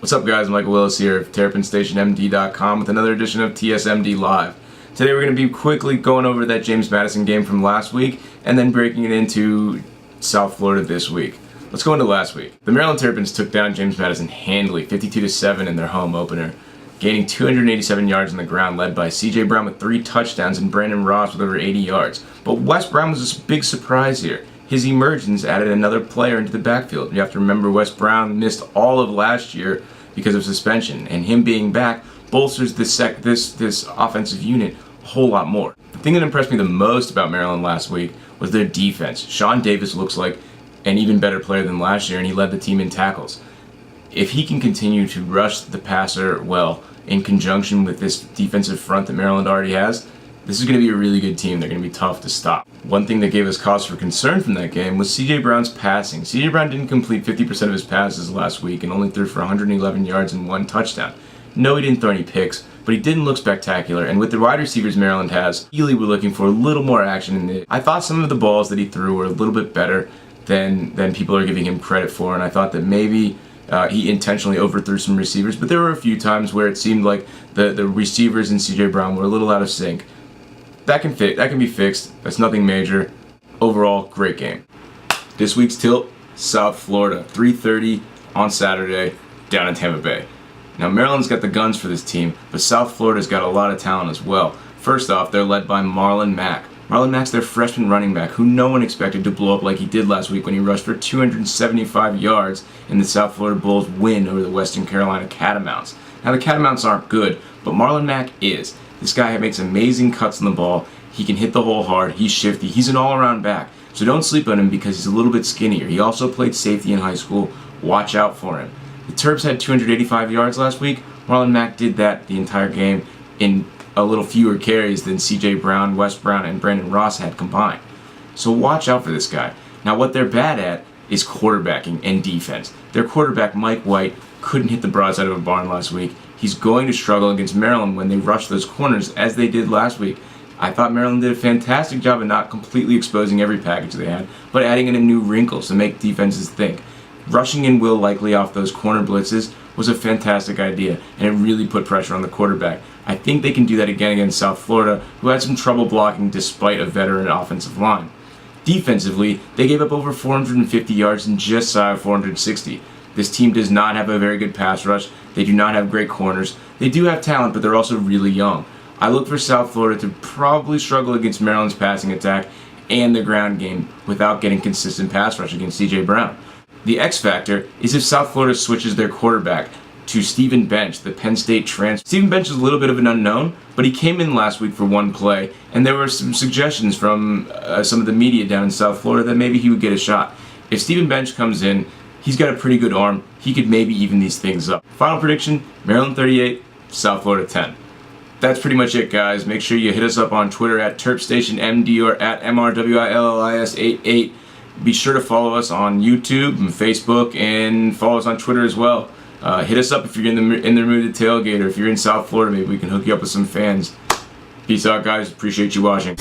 What's up guys, Michael Willis here of TerpsStationMD.com with another edition of TSMD Live. Today we're going to be quickly going over that James Madison game from last week and then breaking it into South Florida this week. Let's go into last week. The Maryland Terrapins took down James Madison handily, 52-7 in their home opener, gaining 287 yards on the ground, led by CJ Brown with 3 touchdowns and Brandon Ross with over 80 yards. But Wes Brown was a big surprise here. His emergence added another player into the backfield. You have to remember Wes Brown missed all of last year because of suspension, and him being back bolsters this offensive unit a whole lot more. The thing that impressed me the most about Maryland last week was their defense. Sean Davis looks like an even better player than last year, and he led the team in tackles. If he can continue to rush the passer well in conjunction with this defensive front that Maryland already has, this is going to be a really good team. They're going to be tough to stop. One thing that gave us cause for concern from that game was CJ Brown's passing. CJ Brown didn't complete 50% of his passes last week and only threw for 111 yards and 1 touchdown. No, he didn't throw any picks, but he didn't look spectacular. And with the wide receivers Maryland has, really we're looking for a little more action in it. I thought some of the balls that he threw were a little bit better than people are giving him credit for, and I thought that maybe he intentionally overthrew some receivers, but there were a few times where it seemed like the receivers and CJ Brown were a little out of sync. That can be fixed. That's nothing major. Overall, great game. This week's tilt, South Florida, 3:30 on Saturday, down in Tampa Bay. Now Maryland's got the guns for this team, but South Florida's got a lot of talent as well. First off, they're led by Marlon Mack. Marlon Mack's their freshman running back, who no one expected to blow up like he did last week when he rushed for 275 yards in the South Florida Bulls' win over the Western Carolina Catamounts. Now the Catamounts aren't good, but Marlon Mack is. This guy makes amazing cuts on the ball. He can hit the hole hard. He's shifty. He's an all-around back. So don't sleep on him because he's a little bit skinnier. He also played safety in high school. Watch out for him. The Terps had 285 yards last week. Marlon Mack did that the entire game in a little fewer carries than CJ Brown, Wes Brown, and Brandon Ross had combined. So watch out for this guy. Now what they're bad at is quarterbacking and defense. Their quarterback, Mike White, couldn't hit the broadside of a barn last week. He's going to struggle against Maryland when they rush those corners as they did last week. I thought Maryland did a fantastic job of not completely exposing every package they had, but adding in a new wrinkles to make defenses think. Rushing in Will Likely off those corner blitzes was a fantastic idea, and it really put pressure on the quarterback. I think they can do that again against South Florida, who had some trouble blocking despite a veteran offensive line. Defensively, they gave up over 450 yards and just shy of 460. This team does not have a very good pass rush. They do not have great corners. They do have talent, but they're also really young. I look for South Florida to probably struggle against Maryland's passing attack and the ground game without getting consistent pass rush against CJ Brown. The X factor is if South Florida switches their quarterback to Stephen Bench, the Penn State transfer. Stephen Bench is a little bit of an unknown, but he came in last week for one play, and there were some suggestions from some of the media down in South Florida that maybe he would get a shot. If Stephen Bench comes in, he's got a pretty good arm. He could maybe even these things up. Final prediction, Maryland 38, South Florida 10. That's pretty much it, guys. Make sure you hit us up on Twitter at TerpsStationMD or at MRWILLIS88. Be sure to follow us on YouTube and Facebook and follow us on Twitter as well. Hit us up if you're in the mood to tailgate, or if you're in South Florida, maybe we can hook you up with some fans. Peace out, guys. Appreciate you watching.